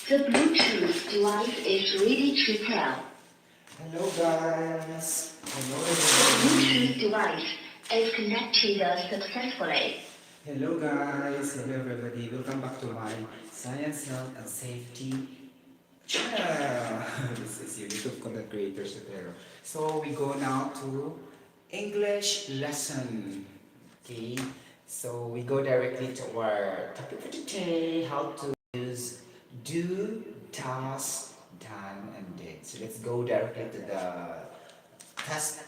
The Bluetooth device is ready to pair. Hello guys. Hello Bluetooth everybody. device is connected successfully. Hello guys. Hello everybody. Welcome back to my Science, Health and Safety channel. This is your YouTube content creator Sotero. So we go now to English lesson. Okay. So we go directly to our topic for today. How to use do, does, done, and did. So let's go directly to the test,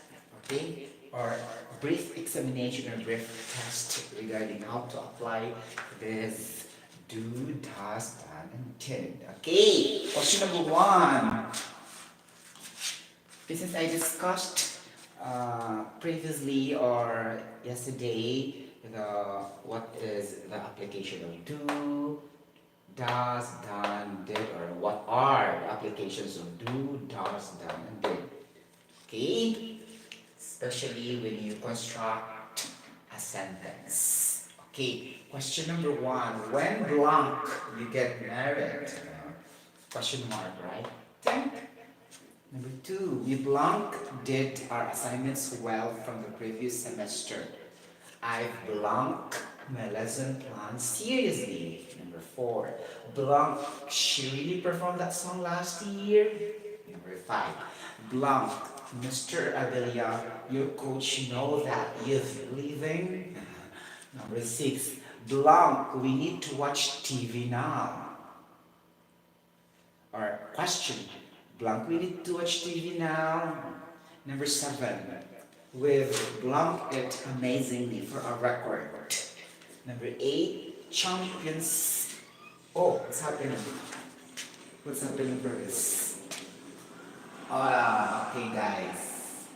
okay, or brief examination or brief test regarding how to apply this do, does, done, and did. Okay, question number one. This is I discussed previously or yesterday the what is the application of do, does, done, did, or what are the applications of do, does, done, and did. Okay, especially when you construct a sentence. Okay, question number one. When blank you get married? Question mark, right? Then, number two. We blank did our assignments well from the previous semester. I blank my lesson plan seriously. Number four. Blank, she really performed that song last year. Number five. Blank, Mr. Abelia, your coach know that youth leaving. Number six. Blank, we need to watch TV now. Or question. Blank, we need to watch TV now. Number seven. We've blank it amazingly for a record. Number eight. Champions. Oh, what's happening? What's happening first? Okay, guys.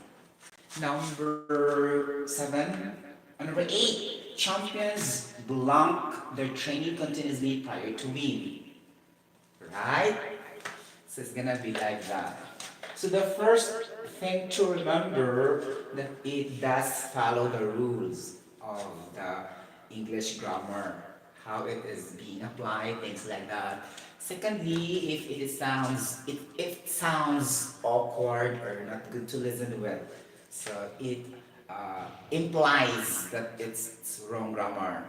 Number seven. Number eight. Champions blank their training continuously prior to win. Right? So it's gonna be like that. So the first thing to remember that it does follow the rules of the English grammar, how it is being applied, things like that. Secondly, if it sounds awkward or not good to listen with, so it implies that it's wrong grammar,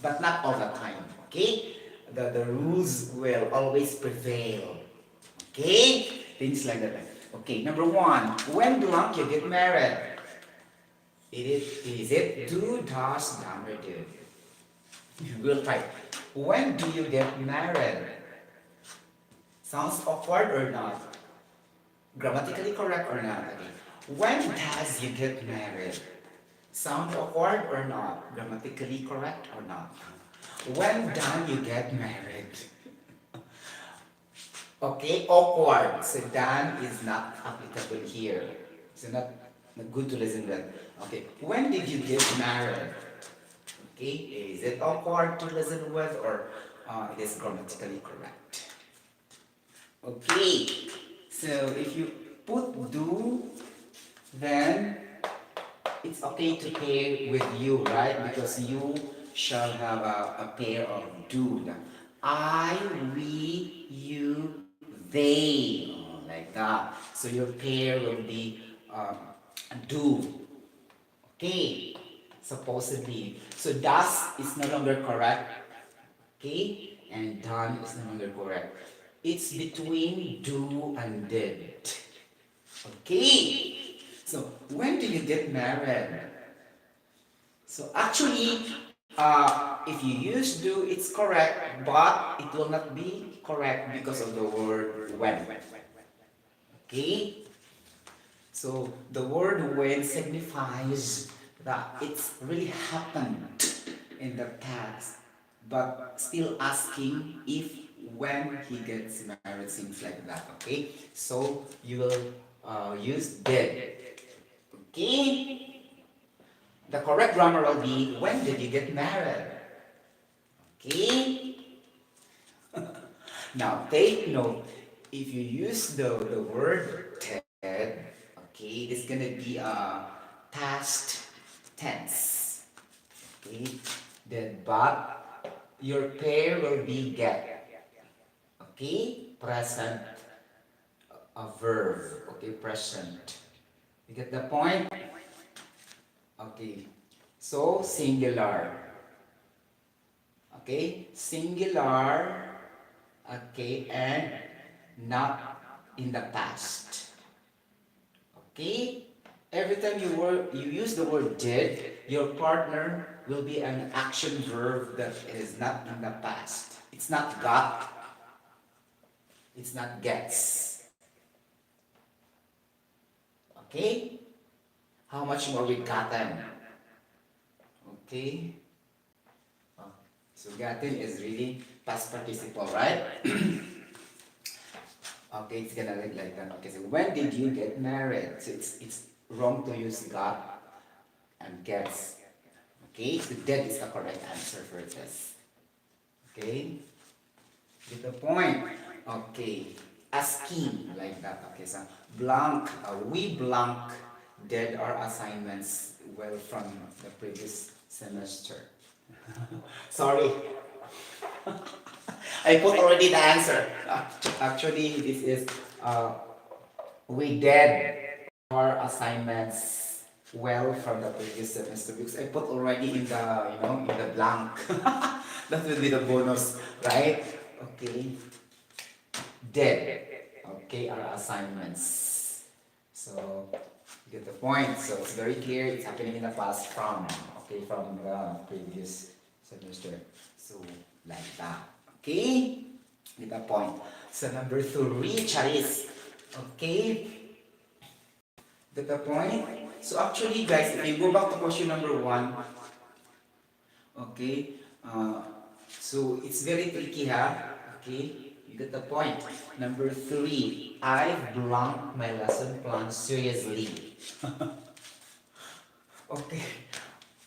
but not all the time. Okay, the rules will always prevail. Okay? Things like that. Okay, number one, when blank you get married? Is it do, does, done, or did? We'll try. When do you get married? Sounds awkward or not? Grammatically correct or not? Okay. When does you get married? Sound awkward or not? Grammatically correct or not? When done you get married? Okay, awkward. So done is not applicable here. So not good to listen to that. Okay, when did you get married? Okay, is it awkward to listen with or it is grammatically correct? Okay, so if you put do, then it's okay to pair with you, right? Because you shall have a pair of do. I, we, you, they, like that. So your pair will be do. Okay, supposedly. So does is no longer correct. Okay, and done is no longer correct. It's between do and did. Okay, so when do you get married? So actually, if you use do, it's correct, but it will not be correct because of the word when. Okay? So the word when signifies that it's really happened in the past, but still asking if when he gets married, things like that. Okay? So you will use did. Okay? The correct grammar will be when did you get married? Okay? Now take note, if you use the word did, okay, it's gonna be a past tense. Okay? Then but your pair will be get. Okay, present a verb. Okay, present. You get the point? Okay. So singular. Okay, singular. Okay, and not in the past. Okay? Every time you use the word did, your partner will be an action verb that is not in the past. It's not got, it's not gets. Okay? How much more with gotten? Okay? Oh, so gotten is really past participle, right? Okay, it's gonna look like that. Okay, so when did you get married? So it's wrong to use got and gets. Okay, so that is the correct answer for this. Okay, get the point. Okay, asking like that. Okay, so blank, we blank did our assignments well from the previous semester. Sorry, I put already the answer. Actually, this is we did our assignments well from the previous semester because I put already in the in the blank. That will be the bonus, right? Okay, did. Okay, our assignments. So you get the point. So it's very clear. It's happening in the past from from the previous semester. So like that. Okay, get the point. So number three, Charis. Okay, get the point? So actually, guys, if you go back to question number one, okay, so it's very tricky, huh? Okay, you get the point. Number three, I blanked my lesson plan seriously. Okay,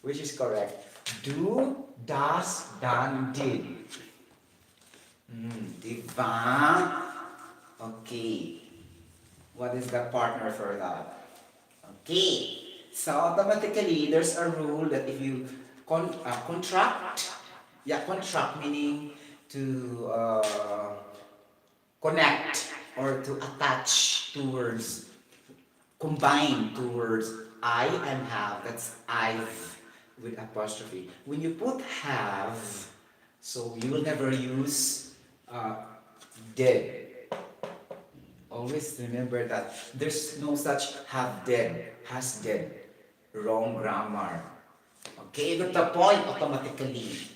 which is correct? Do, does, done, did. Diba? Okay. What is the partner for that? Okay. So automatically, there's a rule that if you contract, yeah, contract meaning to connect or to attach two words, combine two words, I and have. That's I've with apostrophe. When you put have, so you will never use uh, did. Always remember that there's no such have did, has did. Wrong grammar. Okay, you got the point automatically.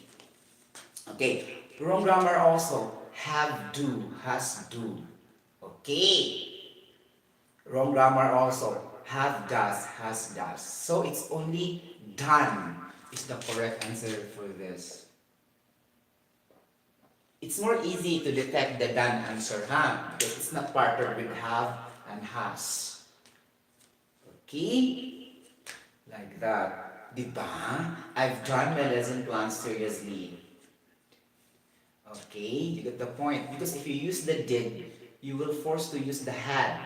Okay, wrong grammar also. Have do, has do. Okay, wrong grammar also. Have does, has does. So it's only done is the correct answer for this. It's more easy to detect the done answer, huh? Because it's not partnered with have and has. Okay? Like that. Diba? I've done my lesson plan seriously. Okay? You get the point. Because if you use the did, you will force to use the had.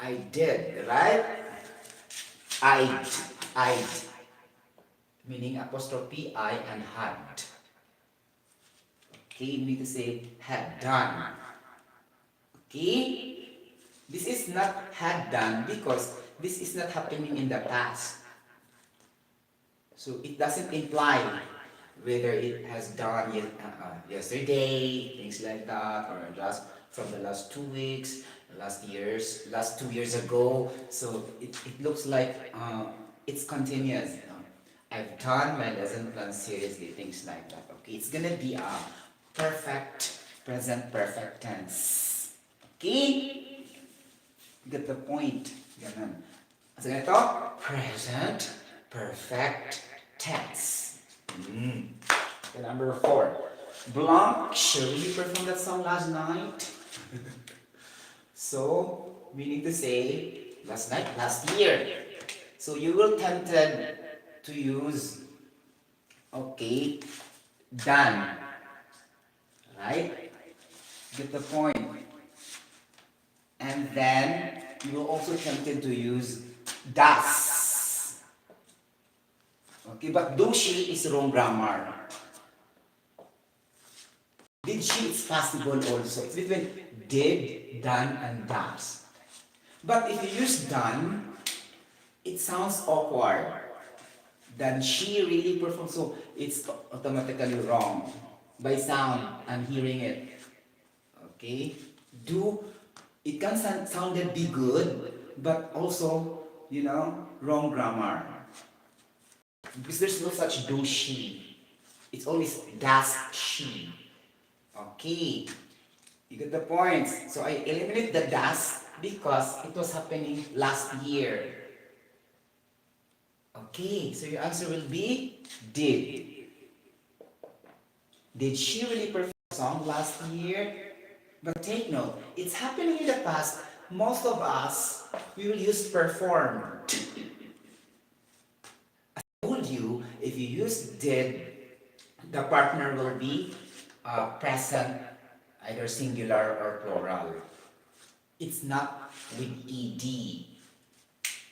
I did, right? I, I, meaning apostrophe I and had. Okay, you need to say had done. Okay? This is not had done because this is not happening in the past. So it doesn't imply whether it has done yesterday, things like that, or just from the last 2 weeks, last 2 years ago. So it looks like it's continuous. I've done my lesson plan seriously, things like that. Okay, it's gonna be a perfect present perfect tense. Okay? Get the point. Ganun. So ito, present perfect tense. Okay, number four. Blanc, shall we perform that song last night? So, we need to say last night, last year. So you will tempted to use, okay, done. Right? Get the point. And then you will also tempted to use das. Okay, but do she is wrong grammar. Did she, it's possible also. It's between did, done, and does. But if you use done, it sounds awkward. Then she really performed, so it's automatically wrong. By sound, I'm hearing it. Okay? Do, it can sounded be good, but also, wrong grammar. Because there's no such do she. It's always does she. Okay. You get the point. So I eliminate the does because it was happening last year. Okay, so your answer will be did. Did she really perform a song last year? But take note, it's happening in the past. Most of us, we will use perform. I told you, if you use did, the partner will be present, either singular or plural. It's not with ed.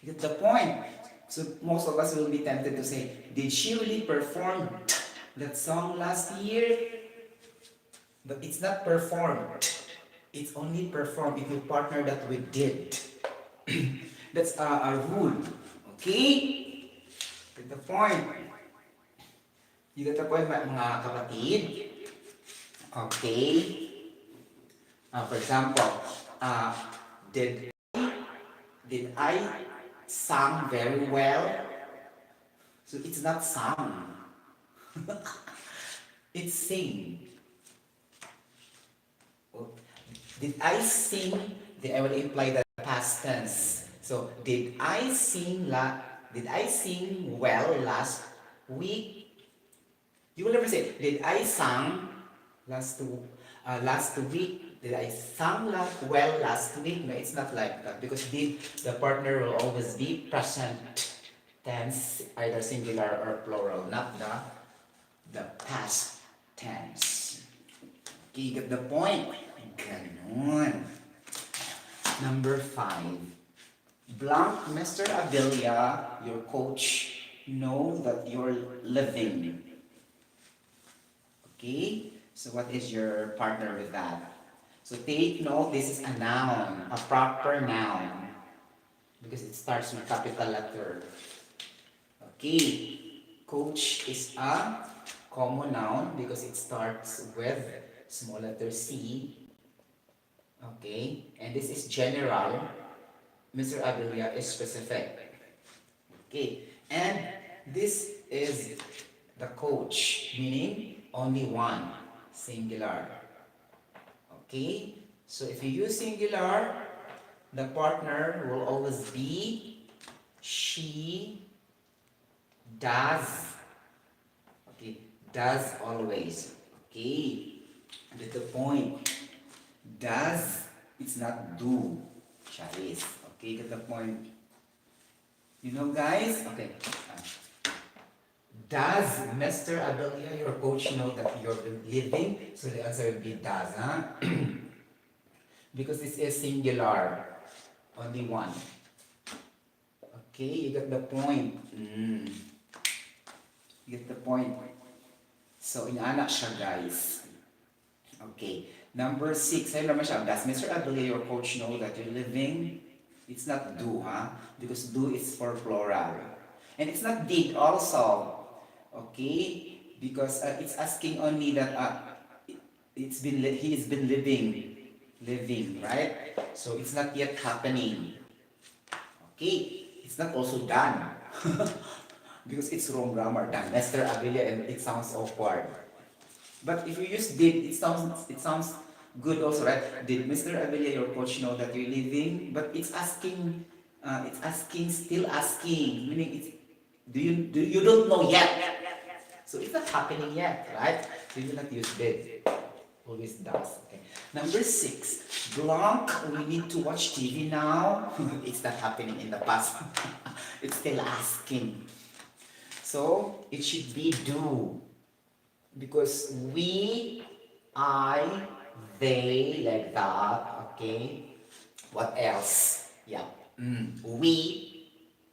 Get the point? So most of us will be tempted to say, did she really perform that song last year? But it's not performed. It's only performed if you partner that with did. That's a rule. Okay? Get the point? You get the point, mga kapatid? Okay? For example, did I sing very well? So it's not sung. It's sing. Did I sing? Then I will imply the past tense. So did I sing well last week? You will never say, did I sing last week? Did I sing well last week? No, it's not like that because the partner will always be present tense, either singular or plural, not the past tense. Okay, you get the point? Ganon. Number 5. Blank, Mr. Abilia, your coach, know that you're living. Okay? So what is your partner with that? So take note, this is a noun, a proper noun. Because it starts with capital letter. Okay. Coach is a common noun because it starts with small letter C. Okay. And this is general. Mr. Abilia is specific. Okay. And this is the coach, meaning only one, singular. Okay. So if you use singular, the partner will always be she, does. Okay, does always. Okay, get the point. Does, it's not do. Charis. Okay, get the point. You know, guys? Okay. Does Mr. Abilia, your coach, know that you're living? So the answer will be does, huh? Because this is singular. Only one. Okay, you get the point. You get the point. So, inaanak siya, guys. Okay. Number 6. Ayun naman siya. Does Mr. Abilia, your coach, know that you're living? It's not do, huh? Because do is for plural. And it's not did also. Okay? Because it's asking only that he's been living, right? So it's not yet happening. Okay? It's not also done. Because it's wrong grammar. Done. Mr. Abilia, and it sounds awkward. But if you use did, it sounds good also, right? Did Mr. Abilia, your coach, know that you're living? But it's asking, still asking, meaning you don't know yet. So it's not happening yet, right? So you not use did. Always does. Okay. Number 6. Blank, we need to watch TV now. It's not happening in the past. It's still asking. So it should be do. Because we, I, they, like that. Okay. What else? Yeah. We,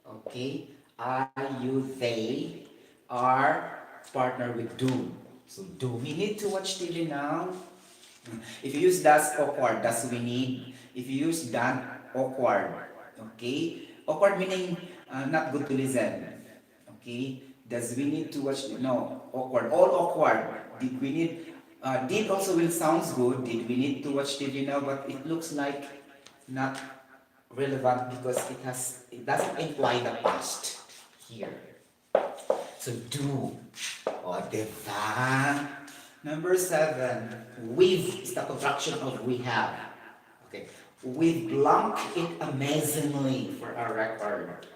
okay. I, you, they are partner with do. So do we need to watch TV now? If you use does awkward, does we need. If you use done awkward, okay? Awkward meaning not good to listen. Okay? Does we need to watch? No, awkward. All awkward. Did we need? Did also will sounds good. Did we need to watch TV now? But it looks like not relevant because it doesn't imply the past here. So do or diba. Number 7, with is the contraction of we have. Okay, we blank it amazingly for our record.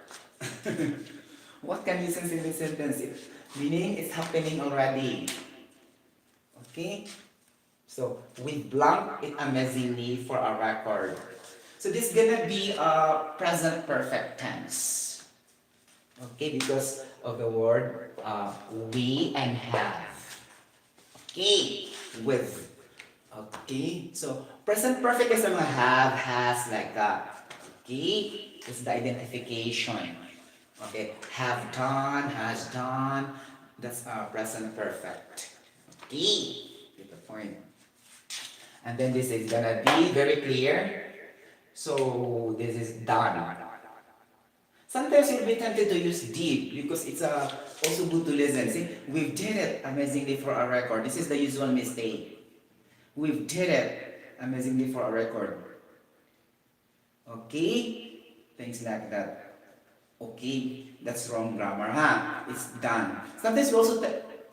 What can you sense in this sentence? Meaning it's happening already. Okay, so we blank it amazingly for our record. So this is gonna be a present perfect tense. Okay, because of the word we and have. Okay, with. Okay, so present perfect is mga have, has, like that. Okay, it's the identification. Okay, have done, has done. That's present perfect. Okay, get the point. And then this is gonna be very clear. So this is done. Sometimes you'll be tempted to use did because it's also good to listen. See, we did it amazingly for our record. This is the usual mistake. We did it amazingly for our record. Okay? Things like that. Okay, that's wrong grammar, huh? It's done. Sometimes we also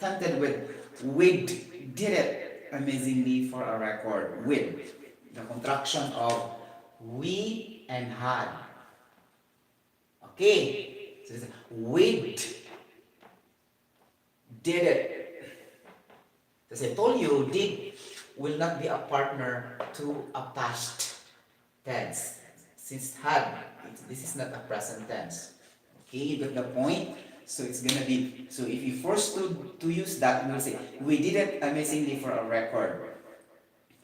tempted with we did it amazingly for our record. With the contraction of we and had. Okay, so we did it. As I told you, did will not be a partner to a past tense. Since had, this is not a present tense. Okay, you got the point? So it's gonna be, so if you force to use that, we'll say, we did it amazingly for a record.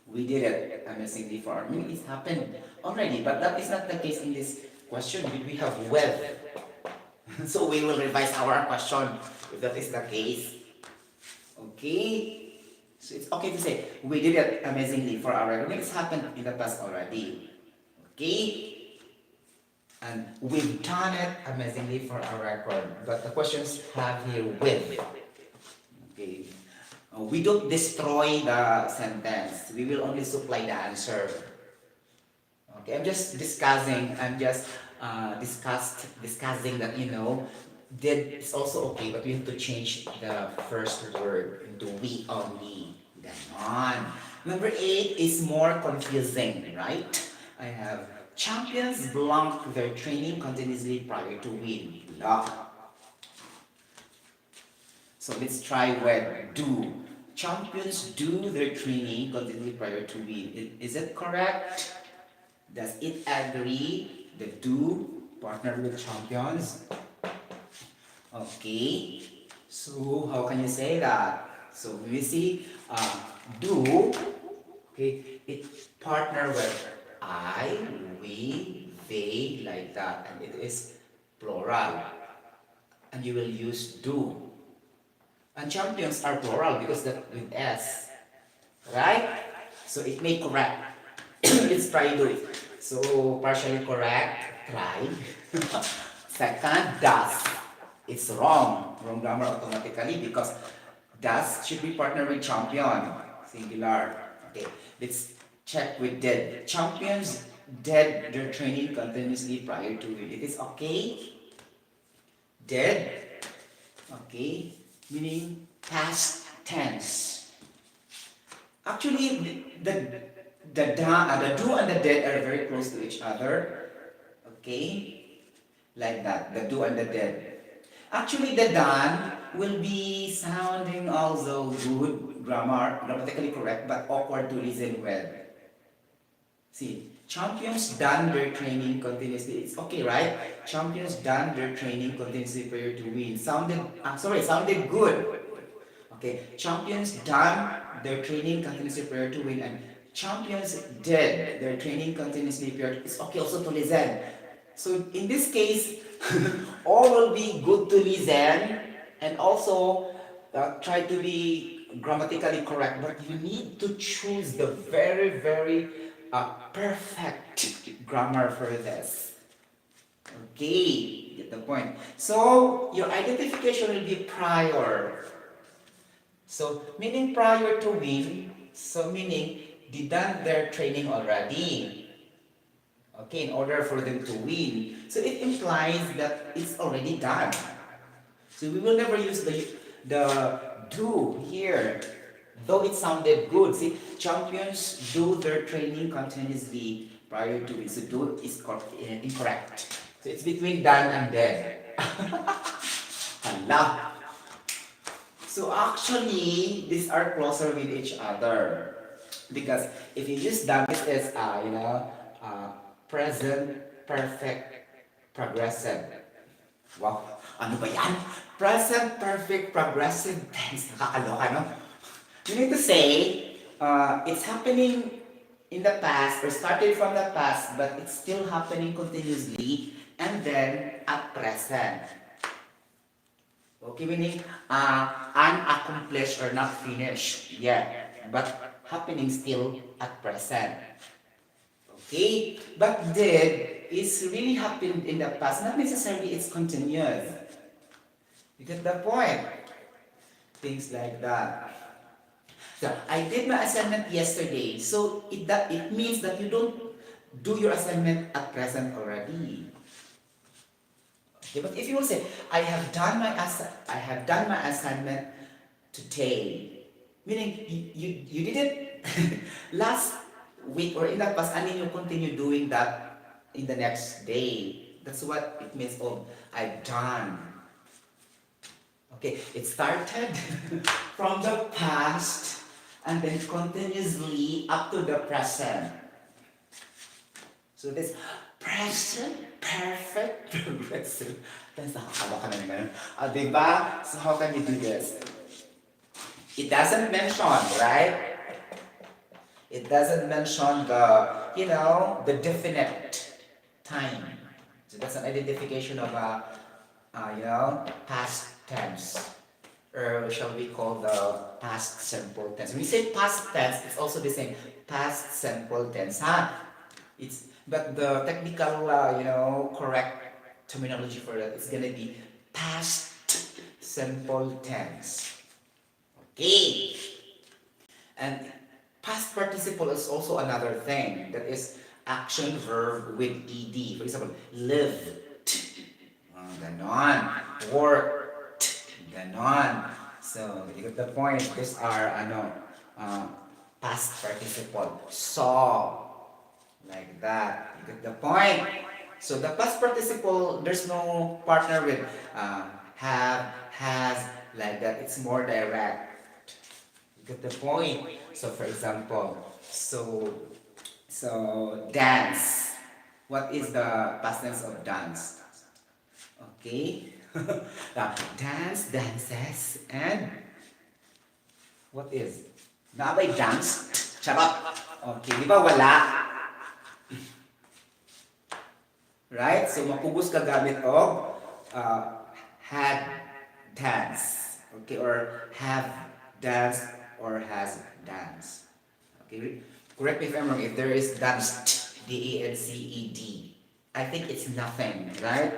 We did it amazingly for our, I mean, it happened already, but that is not the case in this question. We have with. So we will revise our question if that is the case. Okay? So it's okay to say, we did it amazingly for our record. It's happened in the past already. Okay? And we've done it amazingly for our record. But the questions have here with. Okay? We don't destroy the sentence. We will only supply the answer. Okay, I'm just discussing that, did is also okay, but we have to change the first word into we only. Ganon. Number 8 is more confusing, right? I have champions blank their training continuously prior to win. Blah. So let's try with do. Champions do their training continuously prior to win. Is it correct? Does it agree? The do partner with champions? Okay. So how can you say that? So we see do. Okay, it partner with I, we, they, like that, and it is plural. And you will use do. And champions are plural because that with S. Right? So it may correct. Let's try do it. So partially correct, try. Second, does. It's wrong. Wrong grammar automatically because does should be partnered with champion. Singular. Okay. Let's check with did. Champions did their training continuously prior to it. It is okay. Did. Okay. Meaning past tense. Actually, the do and the did are very close to each other. Okay? Like that. The do and the did. Actually, the done will be sounding also good grammatically correct, but awkward to listen with. See, champions done their training continuously. It's okay, right? Champions done their training continuously prior to win. Sounded good. Okay, champions done their training continuously prior to win, and champions did their training continuously prior to. It's okay also to listen. So in this case, all will be good to listen, and also try to be grammatically correct, but you need to choose the very, very perfect grammar for this. Okay, get the point. So your identification will be prior. So meaning prior to win, so meaning they done their training already. Okay, in order for them to win. So it implies that it's already done. So we will never use the do here. Though it sounded good. See, champions do their training continuously prior to it. So do is incorrect. So it's between done and dead. Hala. So actually, these are closer with each other. Because if you use done, this is, present, perfect, progressive. Wow, ano ba yan? Present perfect progressive tense. Nakakaloka, no? You need to say, it's happening in the past or started from the past, but it's still happening continuously and then at present. Okay, meaning unaccomplished or not finished yet, but happening still at present. Okay, but did is really happened in the past, not necessarily it's continuous. You get the point? Things like that. So I did my assignment yesterday, so it means that you don't do your assignment at present already. Okay, but if you will say, I have done my assignment today, meaning you did it last week or in the past, and then you continue doing that in the next day. That's what it means of I've done. Okay, it started from the past and then continuously up to the present. So this present perfect progressive tense. Nakakaloka na naman. Diba? So how can you do this? It doesn't mention, right? It doesn't mention the definite time. So that's an identification of past tense. Or shall we call the past simple tense? When we say past tense, it's also the same. Past simple tense, huh? But the technical, correct terminology for that is gonna be past simple tense. Okay. And past participle is also another thing. That is action verb with ed. For example, lived. Ganon. Worked. Ganon. So, you get the point. These are, past participle. Saw. Like that. You get the point. So, the past participle, there's no partner with have, has, like that. It's more direct. You get the point. So, for example, so dance. What is the past tense of dance? Okay. Now, dance, dances, and what is? Nabay dance? Charot. Okay, di ba wala? Right? So, mapugos ka gamit of had dance. Okay, or have dance or has dance. Okay, correct me if I'm wrong. If there is danced, D-A-N-C-E-D, I think it's nothing, right?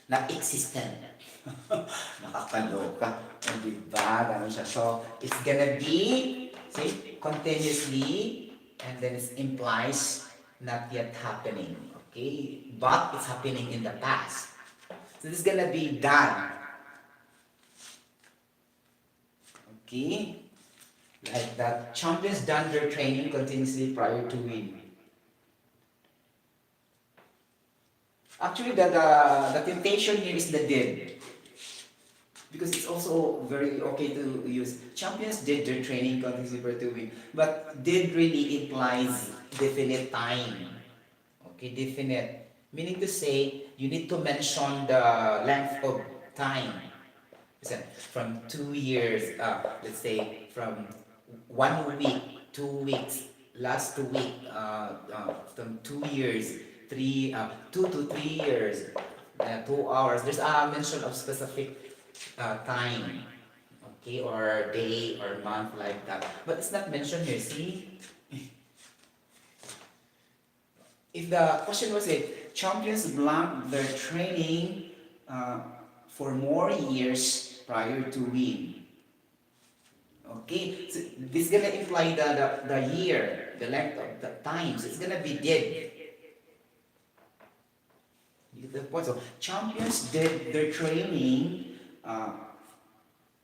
Not existent. Nakakaloka. Diba? Ganun siya. So, it's gonna be, see, continuously, and then it implies not yet happening. Okay? But it's happening in the past. So, this is gonna be done. Okay? Like that. Champions done their training continuously prior to win. Actually, the temptation here is the did. Because it's also very okay to use champions did their training continuously prior to win. But did really implies definite time. Okay, definite. Meaning to say, you need to mention the length of time. Listen, from 2 years, let's say from 1 week, 2 weeks, last 2 week, from 2 years, 2 to 3 years, 2 hours. There's a mention of specific time. Okay, or day or month like that. But it's not mentioned here, see? If the question was it, champions blank their training uh, for more years prior to win. Okay, so this is gonna imply the year, the length of the time. So it's gonna be did. You get the point. So champions did their training.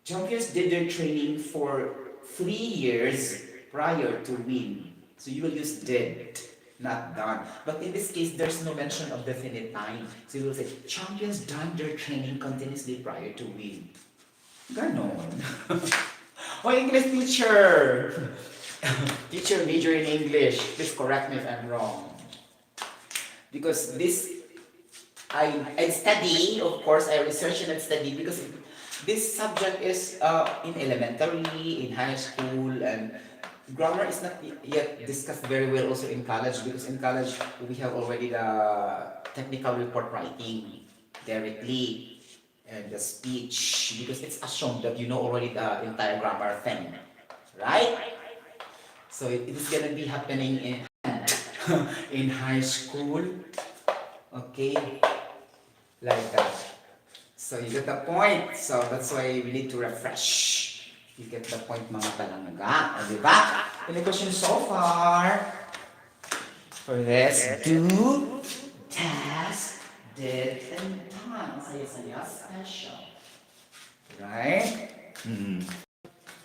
Champions did their training for 3 years prior to win. So you will use did, not done. But in this case, there's no mention of definite time. So you will say, champions done their training continuously prior to win. Ganon. Oh, English teacher! Teacher major in English. Please correct me if I'm wrong. Because this, I study, of course, I research and study because this subject is in elementary, in high school, and grammar is not yet discussed very well also in college because in college we have already the technical report writing directly and the speech because it's assumed that you know already the entire grammar thing, right? So it is gonna be happening in in high school, okay, like that. So you get the point. So that's why we need to refresh. You get the point mga palangga. O, diba? Any questions so far? For this, do, task, did, and done. Saya-saya special. Right?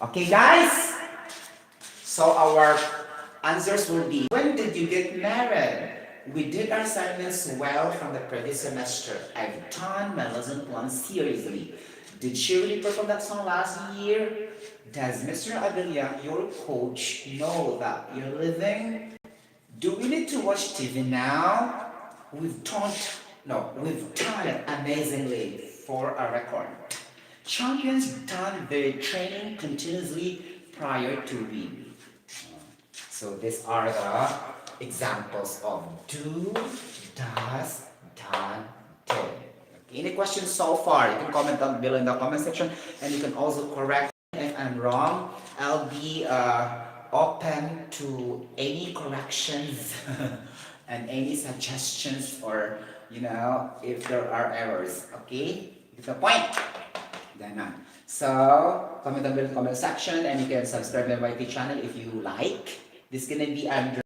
Okay, guys? So our answers will be, when did you get married? We did our assignments well from the previous semester. I've done my lesson plan seriously. Did she really perform that song last year? Does Mr. Abelia, your coach, know that you're living? Do we need to watch TV now? We've done it amazingly for a record. Champions done their training continuously prior to win. So these are the examples of do, does, done, did. Okay, any questions so far? You can comment down below in the comment section and you can also correct me if I'm wrong. I'll be open to any corrections and any suggestions or, if there are errors. Okay? Get the point? Ganon. So, comment down below in the comment section and you can subscribe to my YT channel if you like. This is gonna be under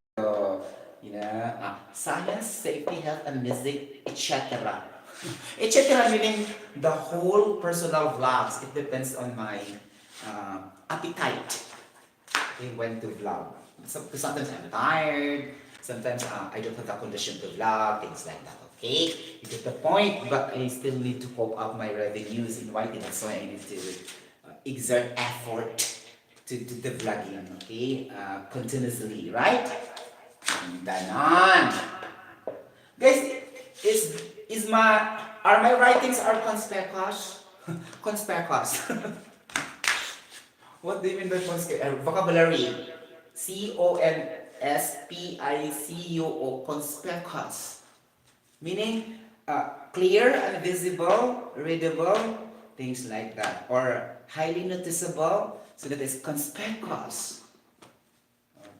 science, safety, health, and music, etc. etc. meaning the whole personal vlogs. It depends on my appetite in when to vlog. Sometimes I'm tired. Sometimes I don't have the condition to vlog. Things like that. Okay, you get the point. But I still need to pop up my revenues in YT. That's why I need to exert effort to do the vlogging, okay, continuously, right? Ganon. Guys, are my writings are conspicuous? Conspicuous. What do you mean by conspicuous? Vocabulary. CONSPICUO, conspicuous. Meaning clear and visible, readable, things like that. Or highly noticeable, so that is conspicuous.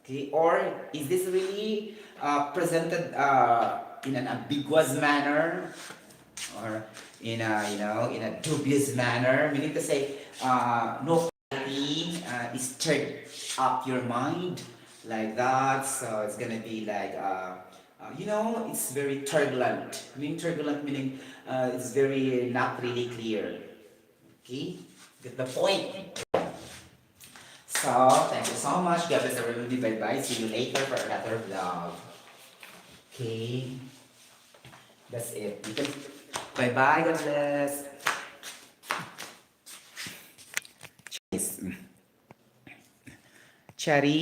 Okay, or is this really presented in an ambiguous manner, or in a dubious manner? Meaning to say, no clarity is stirred up your mind like that. So it's gonna be like, it's very turbulent. Meaning turbulent meaning it's very not really clear. Okay, get the point. So, thank you so much. God bless everybody. Bye-bye. See you later for another vlog. Okay. That's it. You can... Bye-bye. God bless. Cherry.